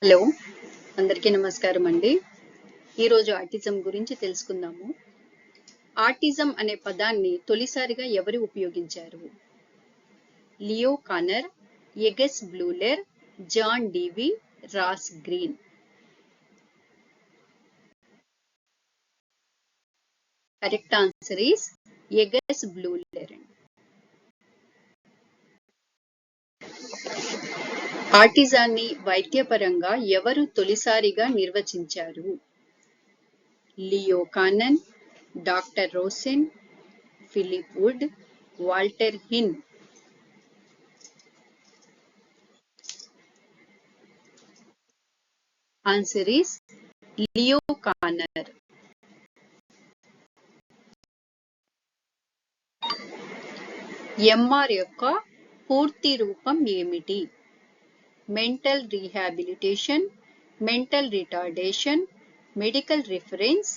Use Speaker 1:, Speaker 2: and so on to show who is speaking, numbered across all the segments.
Speaker 1: Hello, అందరికీ నమస్కారం అండి. ఈరోజు ఆటిజం గురించి తెలుసుకుందాము. ఆటిజం అనే పదాన్ని తొలిసారిగా ఎవరు ఉపయోగించారు? లియో కానర్, ఎగస్ Bleuler, John Dewey, Ross Greene. Correct answer is ఎగస్ బ్లూలెర్. ఆటిజాన్ని వైద్యపరంగా ఎవరు తొలిసారిగా నిర్వచించారు? Leo Kanner, doctor Rosen, Philip Wood, Walter Hinn. Answer is Leo Kanner. MR యొక్క పూర్తి రూపం ఏమిటి? Mental rehabilitation, mental retardation, medical reference,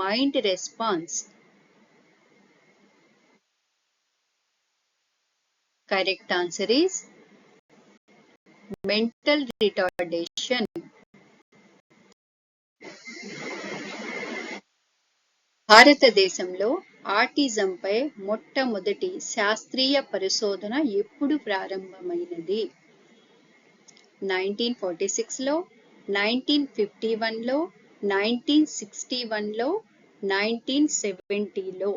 Speaker 1: mind response. Correct answer is mental retardation. భారతదేశంలో ఆటిజంపై మొట్టమొదటి శాస్త్రీయ పరిశోధన ఎప్పుడు ప్రారంభమైనది? 1946లో, 1951లో, 1961లో, 1970లో.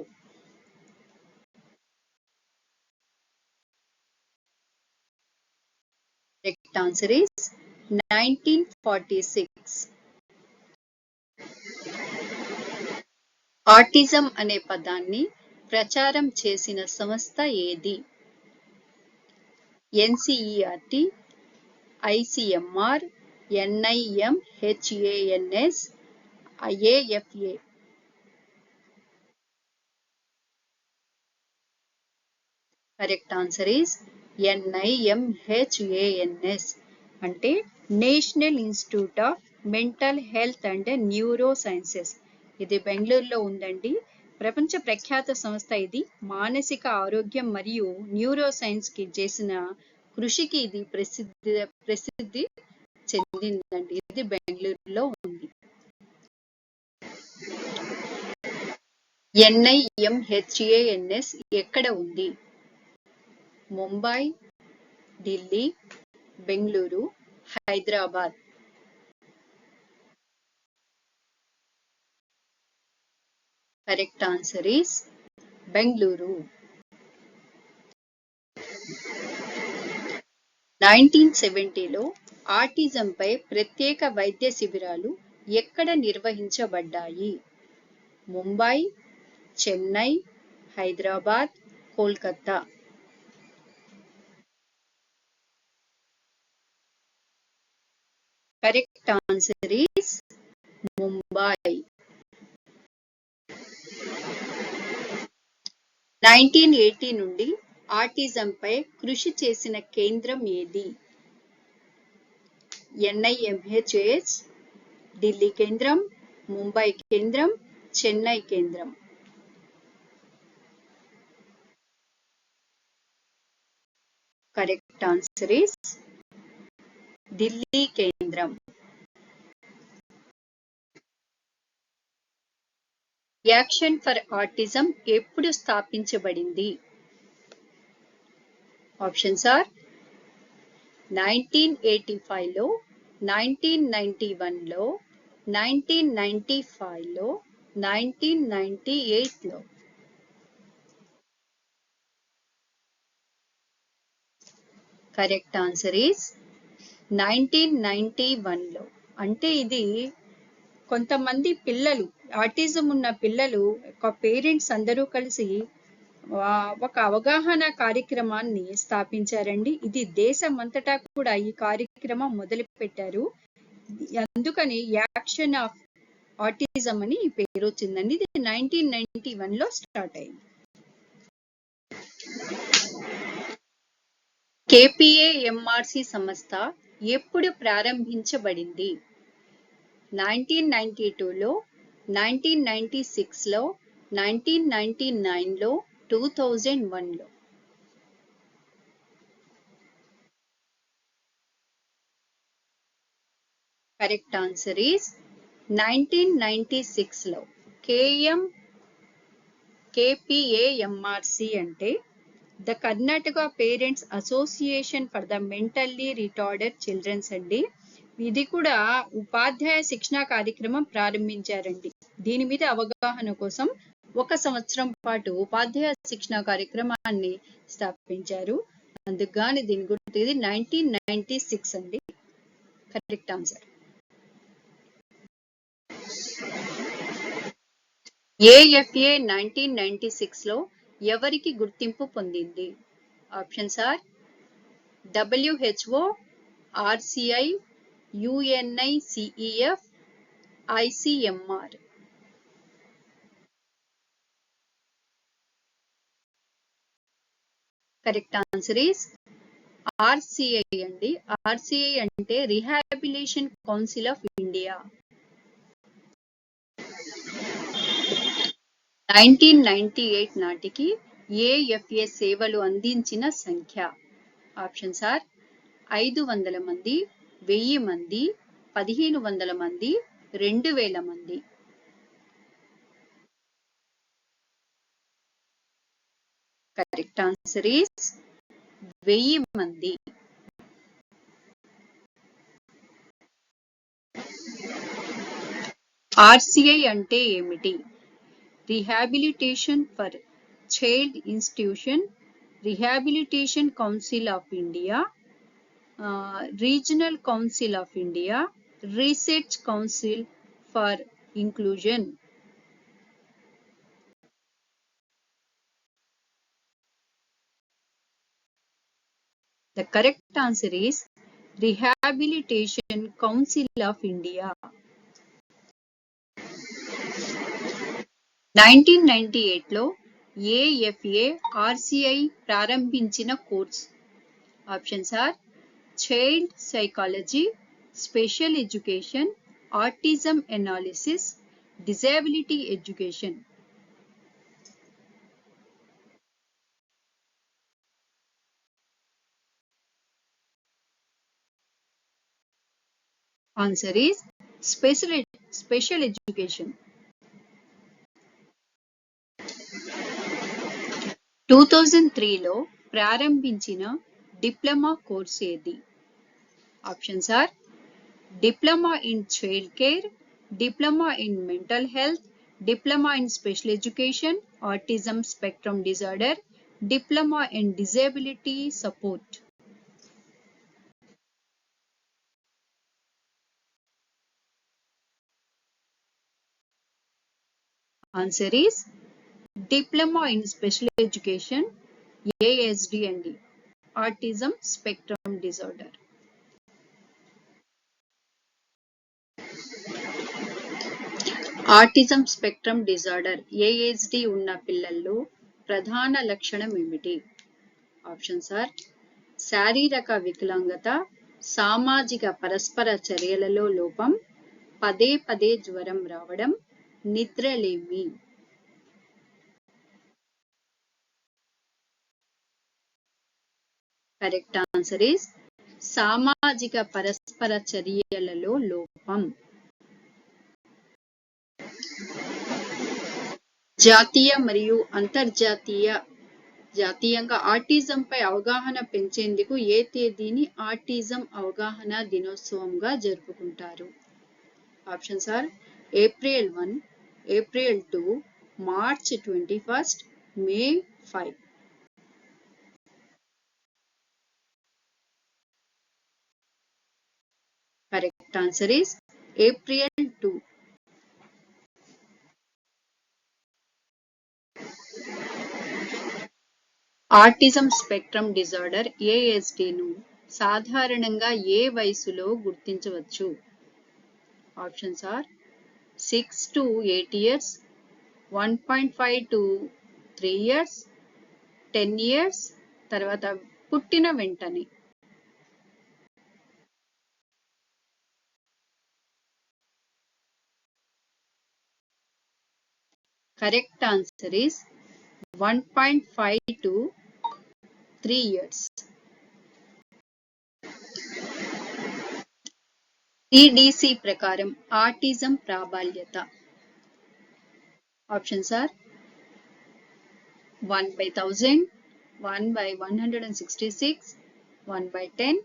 Speaker 1: Correct answer is 1946. ఆటిజం అనే పదాన్ని ప్రచారం చేసిన సంస్థ ఏది? NCERT, ICMR, NIMHANS, AFA. Correct answer is NIMHANS అంటే national institute of mental health and neuro sciences. ఇది బెంగళూరులో ఉందండి. ప్రపంచ ప్రఖ్యాత సంస్థ ఇది. మానసిక ఆరోగ్యం మరియు న్యూరో సైన్స్ కి చేసిన కృషికి ఇది ప్రసిద్ధి చెందిందండి. ఇది బెంగళూరులో ఉంది. ఎన్ఐఎంహెచ్ఏఎన్ఎస్ ఎక్కడ ఉంది? Mumbai, Delhi, Bengaluru, Hyderabad. Correct answer is Bengaluru. 1970లో ఆటిజంపై ప్రత్యేక వైద్య శిబిరాలు ఎక్కడ నిర్వహించబడ్డాయి? Mumbai, Chennai, Hyderabad, Kolkata. Correct answer is Mumbai. 1980 నుండి ఆటిజంపై కృషి చేసిన కేంద్రం ఏది? ఎన్ఐఎంహెచ్ఏఎస్, ఢిల్లీ కేంద్రం, ముంబై కేంద్రం, చెన్నై కేంద్రం. కరెక్ట్ ఆన్సర్ ఈస్ ఢిల్లీ కేంద్రం. యాక్షన్ ఫర్ ఆటిజం ఎప్పుడు స్థాపించబడింది? ఆప్షన్స్ ఆర్ 1985లో, 1991లో, 1995లో, 1998లో. కరెక్ట్ ఆన్సర్ ఈస్ 1991లో. అంటే ఇది కొంతమంది పిల్లలు, ఆటిజం ఉన్న పిల్లలు పేరెంట్స్ అందరూ కలిసి ఒక అవగాహన కార్యక్రమాన్ని స్థాపించారండి. ఇది దేశమంతటా కూడా ఈ కార్యక్రమం మొదలు పెట్టారు. అందుకని యాక్షన్ ఆఫ్ ఆటిజం అని ఈ పేరు వచ్చిందండి. ఇది 1991లో స్టార్ట్ అయింది. కేపీఏఎంఆర్సి సంస్థ ఎప్పుడు ప్రారంభించబడింది? 1992లో, 1996లో, 1999లో, 2001లో. కరెక్ట్ ఆన్సర్ ఈస్ 1996లో కేపిఏఎంఆర్సి అంటే the Karnataka parents association for the mentally retarded childrens అండి. ఇది కూడా ఉపాధ్యాయ శిక్షణ కార్యక్రమం ప్రారంభించారండి. దీని మీద అవగాహన కోసం 1 సంవత్సరం పాటు ఉపాధ్యాయ శిక్షణ కార్యక్రమాన్ని స్థాపించారు. అందుకని దీని గుర్తు ఇది 1996 అండి. Correct answer. ఏఎఫ్ఏ 1996లో ఎవరికి గుర్తింపు పొందింది? Options are WHO, RCI, UNICEF, ICMR. Correct answer is RCI అండి. ఆర్సిఐ అంటే రిహాబిలిటేషన్ కౌన్సిల్ ఆఫ్ ఇండియా. 1998 నాటికి ఏఎఫ్ఏ సేవలు అందించిన సంఖ్య. ఆప్షన్స్ ఆర్ 500 మంది, 1000 మంది, 1500 మంది, 2000 మంది. కరెక్ట్ ఆన్సర్ ఈస్ 1000 మంది. ఆర్సిఐ అంటే ఏమిటి? Rehabilitation for child institution, rehabilitation council of India, regional council of India, research council for inclusion. The correct answer is Rehabilitation Council of India. 1998లో ఏఎఫ్ఏ ఆర్సిఐ ప్రారంభించిన course. Options are child psychology, special education, autism analysis, disability education. Answer is special education. 2003లో ప్రారంభించిన diploma course ఏది? Options are diploma in child care, diploma in mental health, diploma in special education, autism spectrum disorder, diploma in disability support. Answer is diploma in special education, ASD అండి, autism spectrum disorder. Autism spectrum disorder ASD ఉన్న పిల్లల్లో ప్రధాన లక్షణం ఏమిటి? Options are శారీరక వికలాంగత, సామాజిక పరస్పర చర్యలలో లోపం, పదే పదే జ్వరం రావడం, నిద్రలేమి. కరెక్ట్ ఆన్సర్ ఈస్ సామాజిక పరస్పర చర్యలలో లోపం. జాతీయ మరియు జాతీయంగా ఆటిజంపై అవగాహన పెంచేందుకు ఏ తేదీని ఆటిజం అవగాహన దినోత్సవంగా జరుపుకుంటారు? Options are April 1, April 2, March 21, May 5. Correct answer is April 2. Autism spectrum disorder ఏఎస్డిను సాధారణంగా ఏ వయసులో గుర్తించవచ్చు? Options are 6 to 8 years, 1.5 to 3 years, 10 years, తర్వాత పుట్టిన వెంటనే. Correct answer is 1.5 to 3 years. CDC ప్రకారం ఆటిజం ప్రాబల్యత. Options are 1/1000, 1/166, 1/10,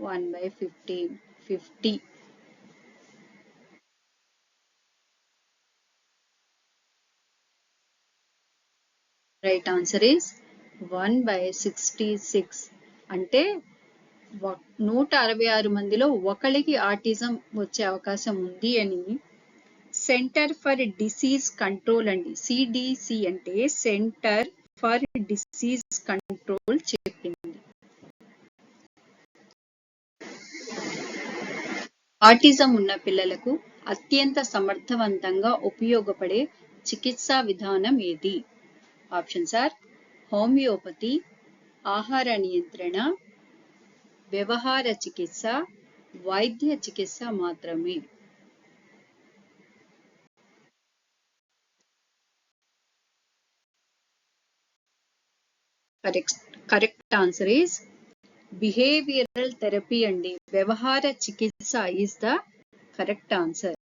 Speaker 1: 1/15. 50. Right answer is 1/66. అంటే 166 మందిలో ఒకరికి ఆటిజం వచ్చే అవకాశం ఉంది అని సెంటర్ ఫర్ డిసీజ్ కంట్రోల్ అండి, సిడిసి అంటే సెంటర్ ఫర్ డిసీజ్ కంట్రోల్ చెప్పింది. ఆటిజం ఉన్న పిల్లలకు అత్యంత సమర్థవంతంగా ఉపయోగపడే చికిత్సా విధానం ఏది? ఆప్షన్స్ ఆర్ హోమియోపతి, ఆహార నియంత్రణ, వ్యవహార చికిత్స, వైద్య చికిత్స మాత్రమే. Correct answer is behavioural therapy అండి. వ్యవహార చికిత్స ఈస్ ద కరెక్ట్ ఆన్సర్.